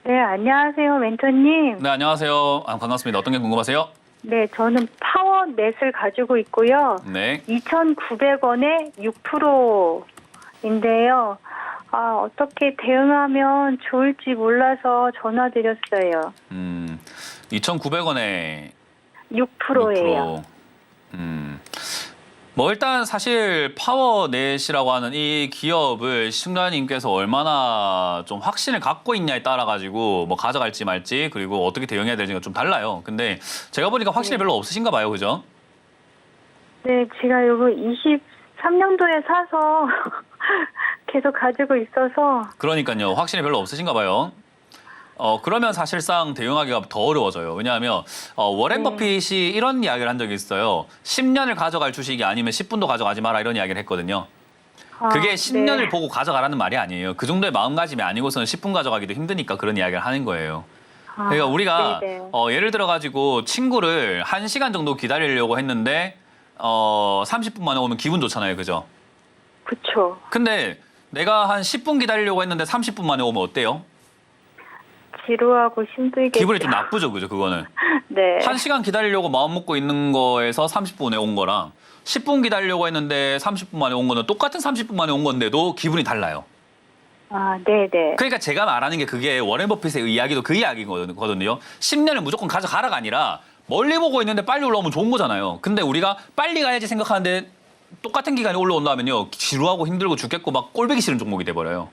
네, 안녕하세요, 멘토님. 네, 안녕하세요. 반갑습니다. 어떤 게 궁금하세요? 네, 저는 파워넷을 가지고 있고요. 네. 2,900원에 6%인데요. 어떻게 대응하면 좋을지 몰라서 전화드렸어요. 2,900원에 6%예요. 6%. 뭐 일단 사실 파워넷이라고 하는 이 기업을 시청자님께서 얼마나 좀 확신을 갖고 있냐에 따라 가지고 뭐 가져갈지 말지 그리고 어떻게 대응해야 될지가 좀 달라요. 근데 제가 보니까 확신이 별로 없으신가 봐요. 그죠? 네, 제가 요거 23년도에 사서 계속 가지고 있어서. 그러니까요. 확신이 별로 없으신가 봐요. 그러면 사실상 대응하기가 더 어려워져요. 왜냐하면 워렌 버핏이 이런 이야기를 한 적이 있어요. 10년을 가져갈 주식이 아니면 10분도 가져가지 마라 이런 이야기를 했거든요. 그게 10년을 네. 보고 가져가라는 말이 아니에요. 그 정도의 마음가짐이 아니고서는 10분 가져가기도 힘드니까 그런 이야기를 하는 거예요. 그러니까 우리가 네네. 예를 들어 가지고 친구를 1시간 정도 기다리려고 했는데 30분 만에 오면 기분 좋잖아요. 그죠? 그쵸. 근데 내가 한 10분 기다리려고 했는데 30분 만에 오면 어때요? 지루하고 힘들게. 기분이 좀 나쁘죠. 그죠? 그거는. 네. 1시간 기다리려고 마음 먹고 있는 거에서 30분에 온 거랑 10분 기다리려고 했는데 30분 만에 온 거는 똑같은 30분 만에 온 건데도 기분이 달라요. 네네. 그러니까 제가 말하는 게 그게 워렌 버핏의 이야기도 그 이야기거든요. 10년을 무조건 가져가라가 아니라 멀리 보고 있는데 빨리 올라오면 좋은 거잖아요. 근데 우리가 빨리 가야지 생각하는데 똑같은 기간에 올라온다면요. 지루하고 힘들고 죽겠고 막 꼴보기 싫은 종목이 돼버려요.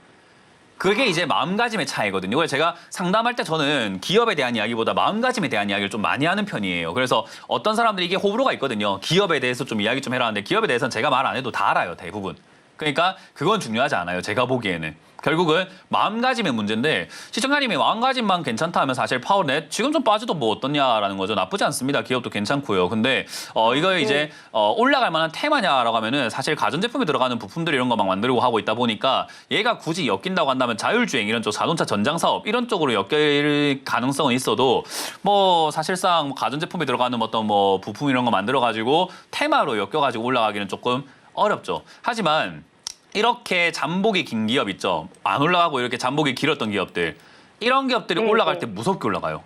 그게 이제 마음가짐의 차이거든요. 그래서 제가 상담할 때 저는 기업에 대한 이야기보다 마음가짐에 대한 이야기를 좀 많이 하는 편이에요. 그래서 어떤 사람들이 이게 호불호가 있거든요. 기업에 대해서 좀 이야기 좀 해라 하는데 기업에 대해서는 제가 말 안 해도 다 알아요. 대부분. 그러니까 그건 중요하지 않아요. 제가 보기에는. 결국은 마음가짐의 문제인데 시청자님이 마음가짐만 괜찮다 하면 사실 파워넷 지금 좀 빠져도 뭐 어떻냐라는 거죠. 나쁘지 않습니다. 기업도 괜찮고요. 근데 이거 이제 올라갈 만한 테마냐라고 하면은 사실 가전제품에 들어가는 부품들 이런 거 막 만들고 하고 있다 보니까 얘가 굳이 엮인다고 한다면 자율주행 이런 쪽 자동차 전장 사업 이런 쪽으로 엮일 가능성은 있어도 뭐 사실상 뭐 가전제품에 들어가는 어떤 뭐 부품 이런 거 만들어 가지고 테마로 엮여 가지고 올라가기는 조금 어렵죠. 하지만 이렇게 잠복이 긴 기업 있죠. 안 올라가고 이렇게 잠복이 길었던 기업들. 이런 기업들이 네네. 올라갈 때 무섭게 올라가요.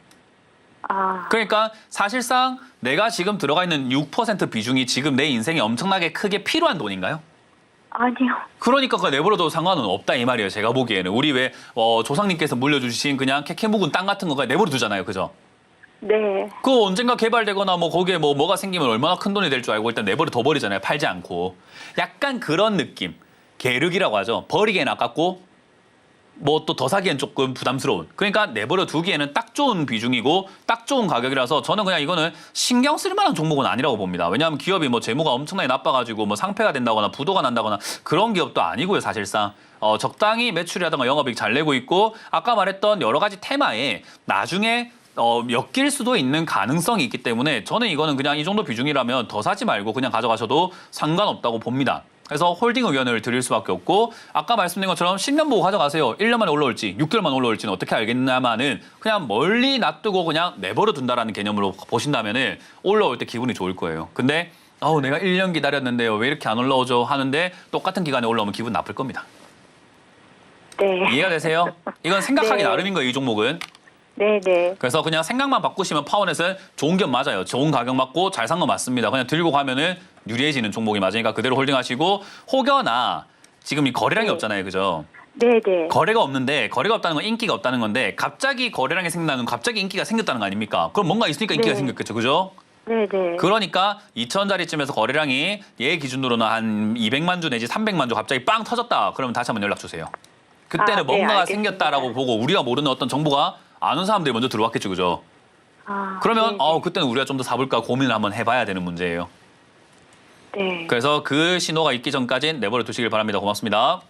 그러니까 사실상 내가 지금 들어가 있는 6% 비중이 지금 내 인생에 엄청나게 크게 필요한 돈인가요? 아니요. 그러니까 그거 내버려도 상관은 없다 이 말이에요. 제가 보기에는. 우리 왜 조상님께서 물려주신 그냥 캐캐 묵은 땅 같은 거가 내버려 두잖아요. 그죠? 네. 그거 언젠가 개발되거나 뭐 거기에 뭐가 생기면 얼마나 큰 돈이 될 줄 알고 일단 내버려 둬버리잖아요. 팔지 않고. 약간 그런 느낌. 계륵이라고 하죠. 버리기엔 아깝고 뭐 또 더 사기엔 조금 부담스러운. 그러니까 내버려 두기에는 딱 좋은 비중이고 딱 좋은 가격이라서 저는 그냥 이거는 신경 쓸 만한 종목은 아니라고 봅니다. 왜냐하면 기업이 뭐 재무가 엄청나게 나빠가지고 뭐 상폐가 된다거나 부도가 난다거나 그런 기업도 아니고요. 사실상 적당히 매출이라든가 영업이익 잘 내고 있고 아까 말했던 여러 가지 테마에 나중에 엮일 수도 있는 가능성이 있기 때문에 저는 이거는 그냥 이 정도 비중이라면 더 사지 말고 그냥 가져가셔도 상관없다고 봅니다. 그래서 홀딩 의견을 드릴 수밖에 없고 아까 말씀드린 것처럼 10년 보고 가져가세요. 1년 만에 올라올지 6개월 만에 올라올지는 어떻게 알겠냐마는 그냥 멀리 놔두고 그냥 내버려 둔다라는 개념으로 보신다면은 올라올 때 기분이 좋을 거예요. 근데 내가 1년 기다렸는데요. 왜 이렇게 안 올라오죠? 하는데 똑같은 기간에 올라오면 기분 나쁠 겁니다. 네. 이해가 되세요? 이건 생각하기 네. 나름인 거예요. 이 종목은. 네네. 그래서 그냥 생각만 바꾸시면 파워넷은 좋은 기업 맞아요. 좋은 가격 맞고 잘 산 거 맞습니다. 그냥 들고 가면은 유리해지는 종목이 맞으니까 그대로 홀딩하시고 혹여나 지금 이 거래량이 네. 없잖아요. 그죠? 네네. 거래가 없는데 거래가 없다는 건 인기가 없다는 건데 갑자기 거래량이 생긴다는 건 갑자기 인기가 생겼다는 거 아닙니까? 그럼 뭔가 있으니까 인기가 네. 생겼겠죠. 그죠? 네네. 그러니까 2,000원짜리쯤에서 거래량이 얘 기준으로는 한 200만 주 내지 300만 주 갑자기 빵 터졌다. 그러면 다시 한번 연락 주세요. 그때는 네, 뭔가가 알겠습니다. 생겼다라고 보고 우리가 모르는 어떤 정보가 아는 사람들이 먼저 들어왔겠죠. 그죠? 그러면 네네. 그때는 우리가 좀 더 사볼까 고민을 한번 해봐야 되는 문제예요. 네. 그래서 그 신호가 있기 전까지는 내버려 두시길 바랍니다. 고맙습니다.